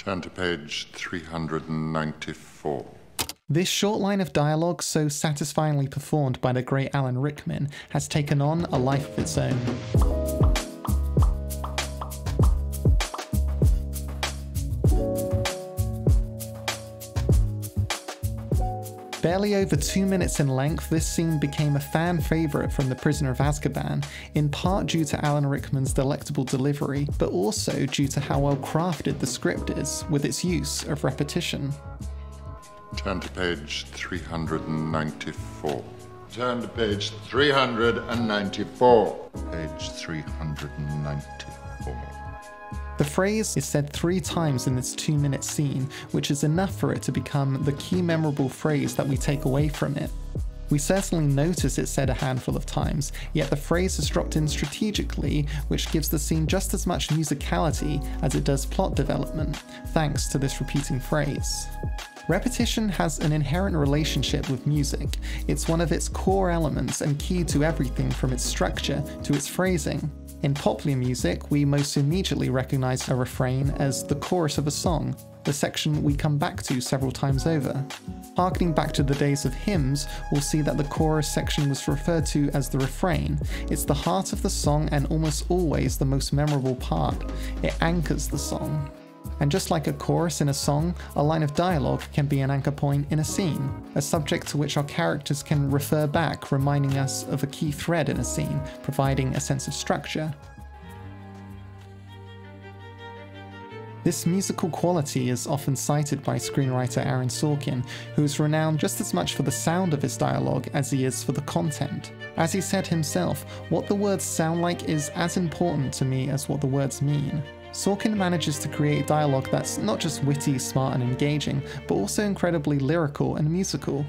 Turn to page 394. This short line of dialogue, so satisfyingly performed by the great Alan Rickman, has taken on a life of its own. Barely over 2 minutes in length, this scene became a fan favourite from The Prisoner of Azkaban, in part due to Alan Rickman's delectable delivery, but also due to how well crafted the script is, with its use of repetition. Turn to page 394. Turn to page 394. Page 394. The phrase is said 3 times in this 2-minute scene, which is enough for it to become the key memorable phrase that we take away from it. We certainly notice it said a handful of times, yet the phrase is dropped in strategically, which gives the scene just as much musicality as it does plot development, thanks to this repeating phrase. Repetition has an inherent relationship with music. It's one of its core elements and key to everything from its structure to its phrasing. In popular music, we most immediately recognize a refrain as the chorus of a song, the section we come back to several times over. Harkening back to the days of hymns, we'll see that the chorus section was referred to as the refrain. It's the heart of the song and almost always the most memorable part. It anchors the song. And just like a chorus in a song, a line of dialogue can be an anchor point in a scene, a subject to which our characters can refer back, reminding us of a key thread in a scene, providing a sense of structure. This musical quality is often cited by screenwriter Aaron Sorkin, who is renowned just as much for the sound of his dialogue as he is for the content. As he said himself, what the words sound like is as important to me as what the words mean. Sorkin manages to create dialogue that's not just witty, smart and engaging, but also incredibly lyrical and musical.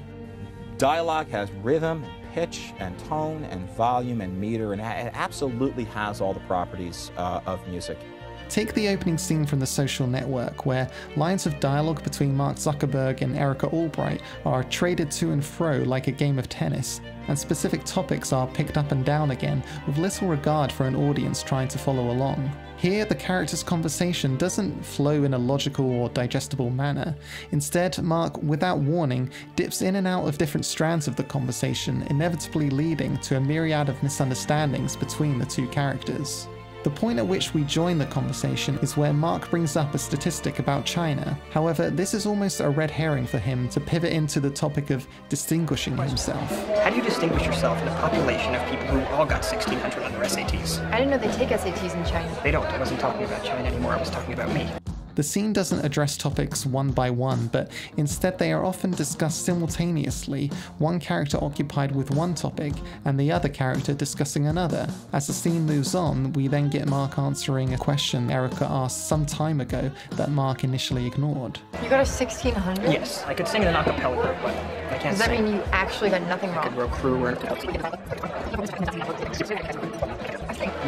Dialogue has rhythm, and pitch, and tone, and volume, and meter, and it absolutely has all the properties of music. Take the opening scene from The Social Network, where lines of dialogue between Mark Zuckerberg and Erica Albright are traded to and fro like a game of tennis, and specific topics are picked up and down again with little regard for an audience trying to follow along. Here, the characters' conversation doesn't flow in a logical or digestible manner. Instead, Mark, without warning, dips in and out of different strands of the conversation, inevitably leading to a myriad of misunderstandings between the two characters. The point at which we join the conversation is where Mark brings up a statistic about China. However, this is almost a red herring for him to pivot into the topic of distinguishing himself. How do you distinguish yourself in a population of people who all got 1600 on their SATs? I didn't know they take SATs in China. They don't. I wasn't talking about China anymore. I was talking about me. The scene doesn't address topics one by one, but instead they are often discussed simultaneously, one character occupied with one topic and the other character discussing another. As the scene moves on, we then get Mark answering a question Erica asked some time ago that Mark initially ignored. You got a 1600? Yes, I could sing in an a cappella group, but I can't Does that sing. mean you actually got nothing wrong? I could row crew or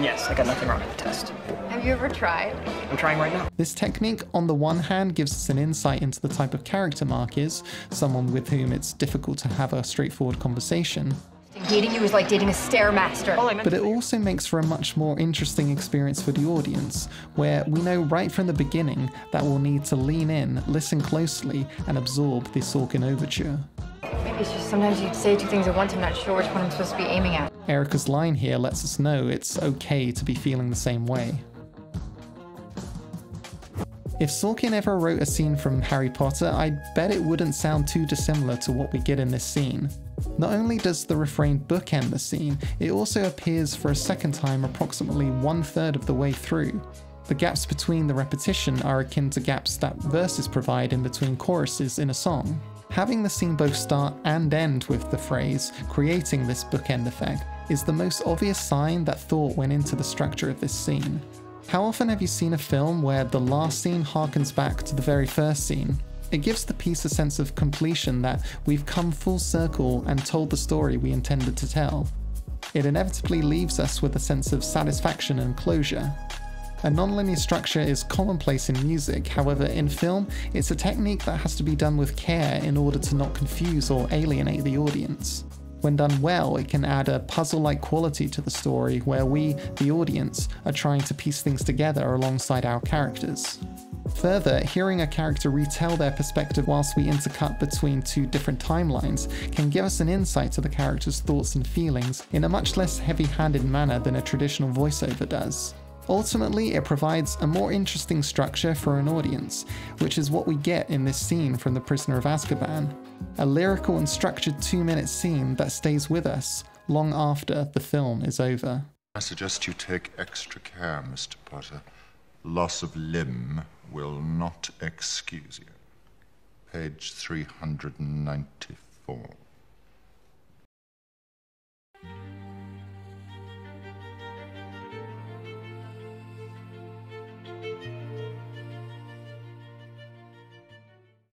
Yes, I got nothing wrong with the test. Have you ever tried? I'm trying right now. This technique, on the one hand, gives us an insight into the type of character Mark is, someone with whom it's difficult to have a straightforward conversation. Dating you is like dating a stairmaster. But it also makes for a much more interesting experience for the audience, where we know right from the beginning that we'll need to lean in, listen closely, and absorb the Sorkin overture. Maybe it's just sometimes you say 2 things at once, I'm not sure which one I'm supposed to be aiming at. Erica's line here lets us know it's okay to be feeling the same way. If Sorkin ever wrote a scene from Harry Potter, I bet it wouldn't sound too dissimilar to what we get in this scene. Not only does the refrain bookend the scene, it also appears for a second time approximately 1/3 of the way through. The gaps between the repetition are akin to gaps that verses provide in between choruses in a song. Having the scene both start and end with the phrase, creating this bookend effect, is the most obvious sign that thought went into the structure of this scene. How often have you seen a film where the last scene harkens back to the very first scene? It gives the piece a sense of completion that we've come full circle and told the story we intended to tell. It inevitably leaves us with a sense of satisfaction and closure. A nonlinear structure is commonplace in music, however in film it's a technique that has to be done with care in order to not confuse or alienate the audience. When done well, it can add a puzzle-like quality to the story where we, the audience, are trying to piece things together alongside our characters. Further, hearing a character retell their perspective whilst we intercut between two different timelines can give us an insight to the character's thoughts and feelings in a much less heavy-handed manner than a traditional voiceover does. Ultimately, it provides a more interesting structure for an audience, which is what we get in this scene from The Prisoner of Azkaban. A lyrical and structured 2-minute scene that stays with us long after the film is over. I suggest you take extra care, Mr. Potter. Loss of limb will not excuse you. Page 394.